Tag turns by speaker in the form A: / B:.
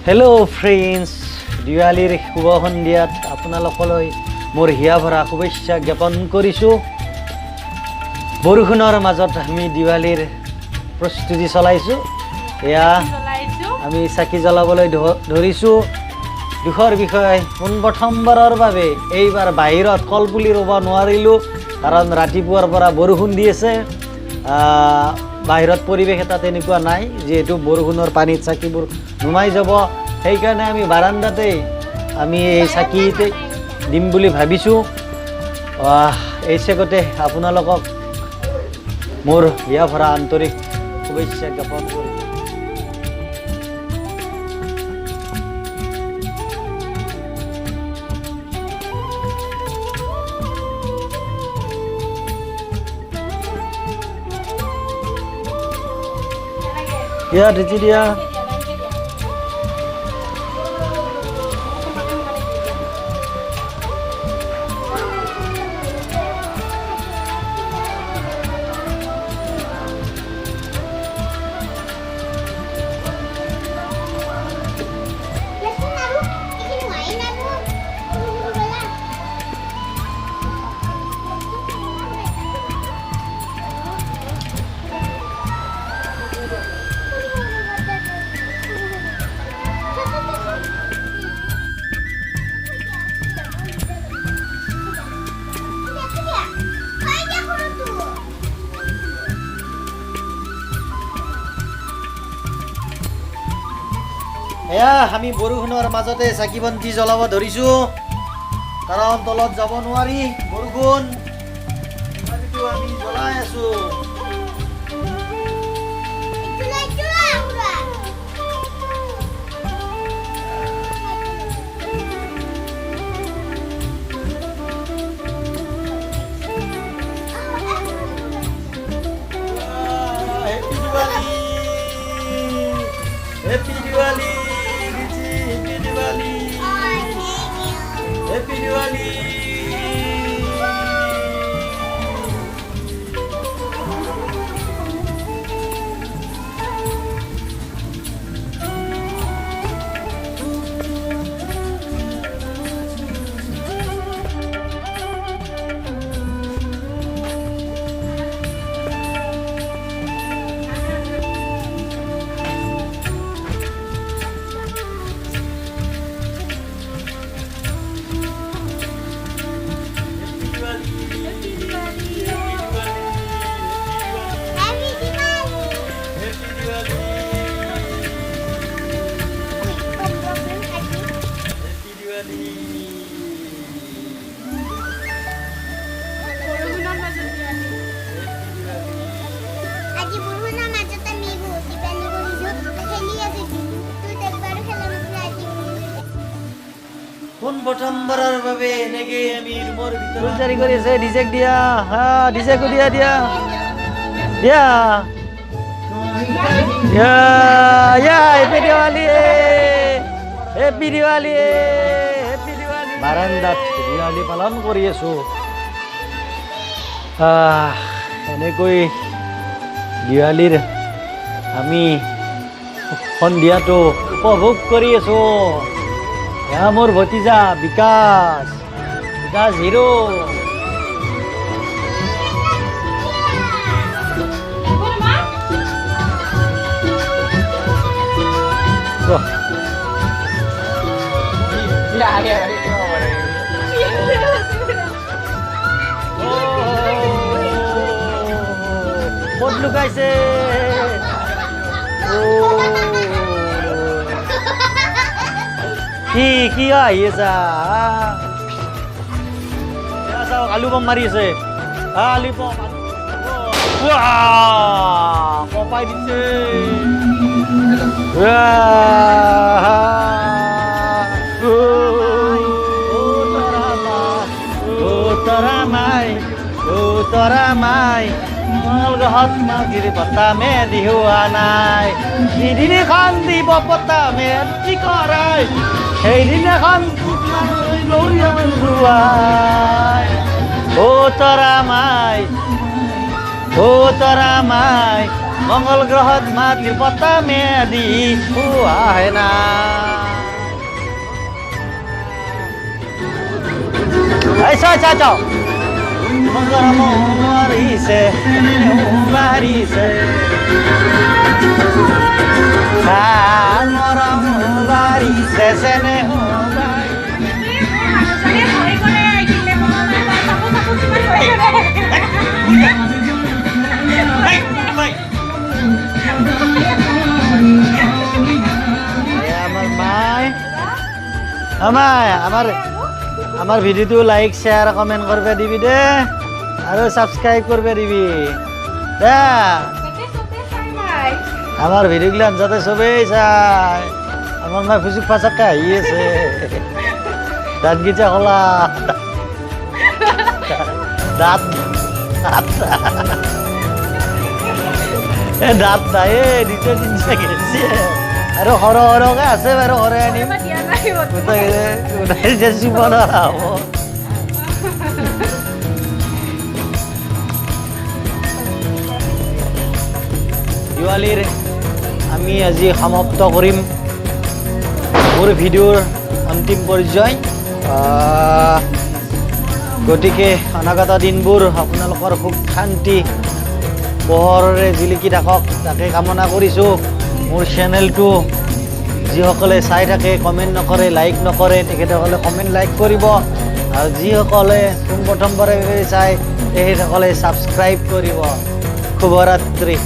A: Hello' friends, দিৱালীৰ শুভ সন্ধিয়াত আপোনালোকলৈ মোৰ হিয়া ভৰা শুভেচ্ছা জ্ঞাপন কৰিছোঁ। বৰষুণৰ মাজত আমি দিৱালীৰ প্ৰস্তুতি চলাইছোঁ। এয়া আমি চাকি জ্বলাবলৈ ধৰিছোঁ। দুখৰ বিষয়, পোনপ্ৰথমবাৰৰ বাবে এইবাৰ বাহিৰত কলপুলি ৰুব নোৱাৰিলোঁ, কাৰণ ৰাতিপুৱাৰ পৰা বৰষুণ দি আছে। বাহিৰত পৰিৱেশ এটা তেনেকুৱা নাই, যিহেতু বৰষুণৰ পানীত চাকিবোৰ নুমাই যাব। সেইকাৰণে আমি বাৰাণ্ডাতেই আমি এই চাকিতে দিম বুলি ভাবিছোঁ। এই চেগতে আপোনালোকক মোৰ হিয়া ভৰা আন্তৰিক শুভেচ্ছা জ্ঞাপন কৰিছোঁ। দিয়া ঢিচি দিয়া। এয়া আমি বৰষুণৰ মাজতে চাকি বন্তি জ্বলাব ধৰিছোঁ, কাৰণ তলত যাব নোৱাৰি বৰষুণ। তথাপিতো আমি জ্বলাই আছোঁ। Happy Diwali, Richi, Happy Diwali. Happy Diwali. প্ৰথমবাৰৰ বাবে এনেকে আমি ৰুমৰ ভিতৰত জাৰি কৰি আছে। ডিজেক দিয়া, ডিজেকো দিয়া দিয়া দিয়া দিয়া। Happy Diwali, happy Diwali, happy Diwali. বাৰাণ্ডাত দিৱালী পালন কৰি আছোঁ। এনেকৈ দিৱালীৰ আমি সন্ধিয়াটো উপভোগ কৰি আছোঁ। এয়া মোৰ ভতিজা বিকাশ, বিকাশ হিৰো। ক'ত লুকাইছে? কি আহি আছা? চাওক, আলু বম মাৰি আছে। আলু বম কপাই দিছে। তৰা মাই মল গ্ৰহত মাগিৰ পতামে দিহুৱা নাই। সিদিনাখন দিব পতামে কি কৰাই, সেইদিনাখন তৰা মাই মঙ্গল গ্ৰহত মাতিৰ পতামে দিহুৱা নাই। এই চাও চাও চাও মৰম বাঢ়িছে বাঢ়িছে মৰম বাঢ়িছে চেনেহ আমার মাই আমায় আমার ভিডিওটো লাইক শেয়ার কমেন্ট করবে দিবি দে আর সাবস্ক্রাইব করবে দিবি দে আমার ভিডিওগুলো যাতে সবেই চায় আমার মা ফুসুক ফাঁসাক্কা আইয়েছে দাঁত গিচা হলা দাঁত দাঁত দাঁত নাই দ্বিতীয় জিনিস গেছে আৰু সৰহকৈ আছে বাৰু সৰহ আনিম যে চুব নোৱাৰা হ'ব দিৱালীৰ আমি আজি সমাপ্ত কৰিম মোৰ ভিডিঅ'ৰ অন্তিম পৰ্যায় গতিকে অনাগত দিনবোৰ আপোনালোকৰ সুখ শান্তি পোহৰেৰে জিলিকি থাকক তাকে কামনা কৰিছোঁ মোৰ চেনেলটো যিসকলে চাই থাকে কমেণ্ট নকৰে লাইক নকৰে তেখেতসকলে কমেণ্ট লাইক কৰিব আৰু যিসকলে পোনপ্ৰথমবাৰে চাই তেখেতসকলে ছাবস্ক্ৰাইব কৰিব শুভৰাত্ৰি